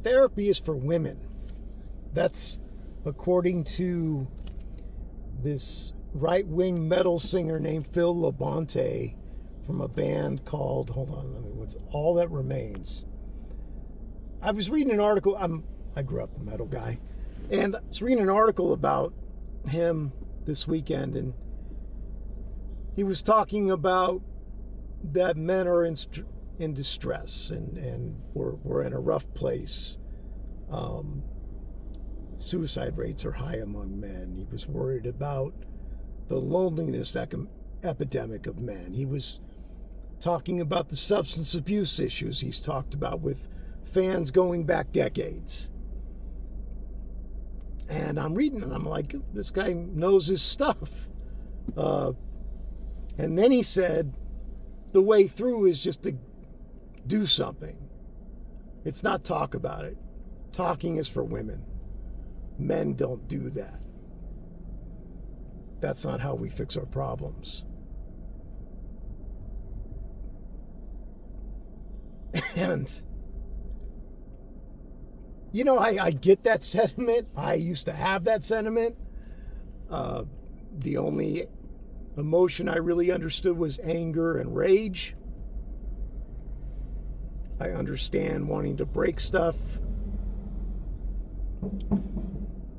therapy is for women. That's according to this right-wing metal singer named Phil Labonte from a band called, what's All That Remains. I was reading an article, I grew up a metal guy, and I was reading an article about him this weekend, and he was talking about that men are in distress and we're in a rough place. Suicide rates are high among men. He was worried about the loneliness epidemic of men. He was talking about the substance abuse issues he's talked about with fans going back decades. And I'm reading and I'm like, this guy knows his stuff. And then he said, the way through is just to do something. It's not talk about it. Talking is for women. Men don't do that. That's not how we fix our problems. And, I get that sentiment. I used to have that sentiment. The only emotion I really understood was anger and rage. I understand wanting to break stuff.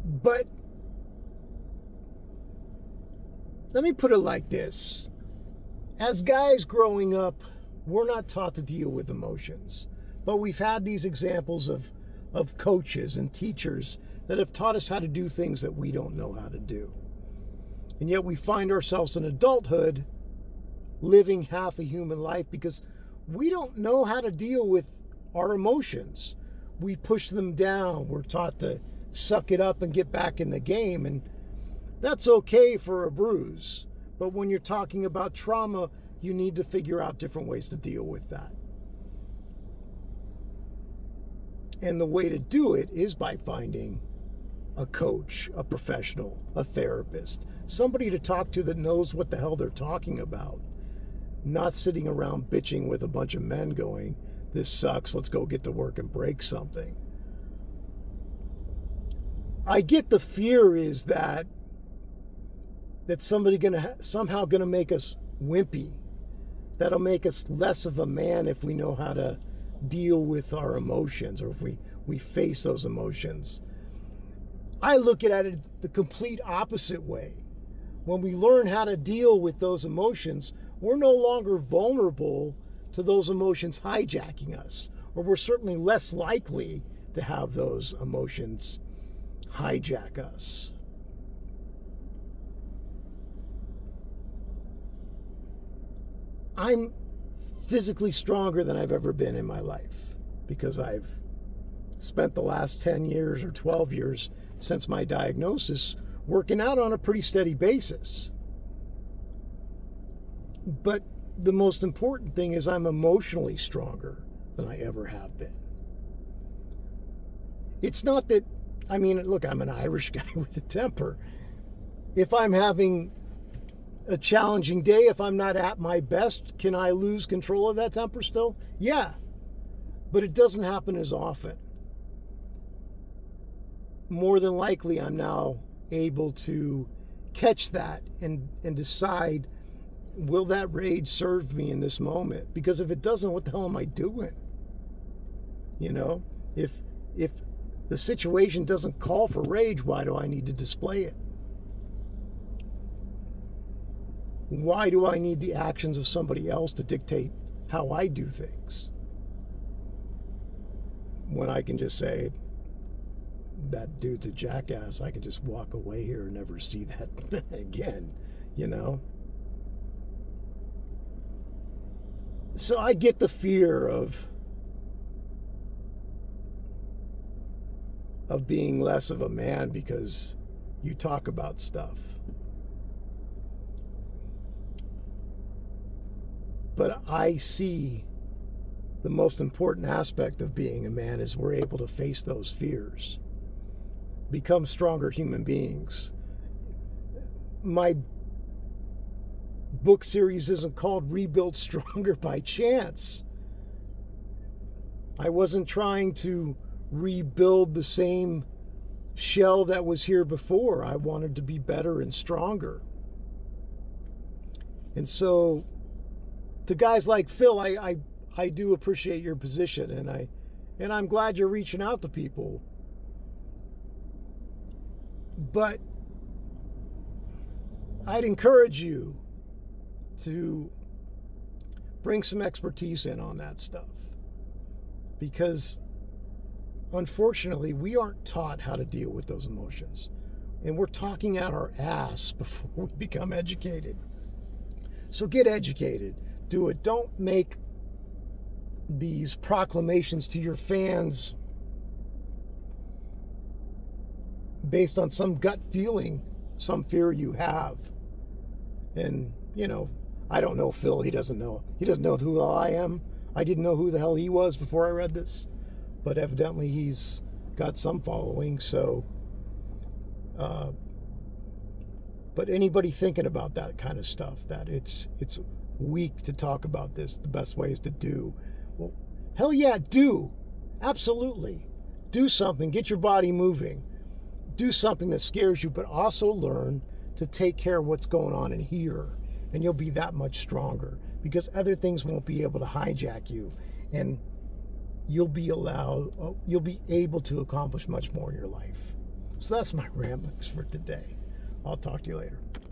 But let me put it like this. As guys growing up, we're not taught to deal with emotions. But we've had these examples of coaches and teachers that have taught us how to do things that we don't know how to do. And yet we find ourselves in adulthood living half a human life because we don't know how to deal with our emotions. We push them down. We're taught to suck it up and get back in the game. And that's okay for a bruise. But when you're talking about trauma, you need to figure out different ways to deal with that. And the way to do it is by finding a coach, a professional, a therapist, somebody to talk to that knows what the hell they're talking about. Not sitting around bitching with a bunch of men going, this sucks, let's go get to work and break something. I get the fear is that somebody somehow gonna make us wimpy. That'll make us less of a man if we know how to deal with our emotions, or if we face those emotions. I look at it the complete opposite way. When we learn how to deal with those emotions, we're no longer vulnerable to those emotions hijacking us, or we're certainly less likely to have those emotions hijack us. I'm physically stronger than I've ever been in my life because I've spent the last 10 years or 12 years since my diagnosis working out on a pretty steady basis. But the most important thing is I'm emotionally stronger than I ever have been. It's not that, look, I'm an Irish guy with a temper. If I'm having a challenging day, if I'm not at my best, can I lose control of that temper still? Yeah, but it doesn't happen as often. More than likely, I'm now able to catch that and decide, will that rage serve me in this moment? Because if it doesn't, what the hell am I doing? If the situation doesn't call for rage, why do I need to display it? Why do I need the actions of somebody else to dictate how I do things? When I can just say, that dude's a jackass, I can just walk away here and never see that again, So I get the fear of being less of a man because you talk about stuff. But I see the most important aspect of being a man is we're able to face those fears, become stronger human beings. My book series isn't called Rebuild Stronger by chance. I wasn't trying to rebuild the same shell that was here before. I wanted to be better and stronger. And so to guys like Phil, I do appreciate your position, and I'm glad you're reaching out to people. But I'd encourage you to bring some expertise in on that stuff, because unfortunately we aren't taught how to deal with those emotions, and we're talking out our ass before we become educated. So get educated. Do it. Don't make these proclamations to your fans based on some gut feeling, some fear you have. And, I don't know Phil. He doesn't know who I am. I didn't know who the hell he was before I read this, but evidently he's got some following. So, but anybody thinking about that kind of stuff, that it's weak to talk about this, the best way is to do. Well, hell yeah, do. Absolutely. Do something. Get your body moving. Do something that scares you, but also learn to take care of what's going on in here. And you'll be that much stronger, because other things won't be able to hijack you. And you'll be able to accomplish much more in your life. So that's my ramblings for today. I'll talk to you later.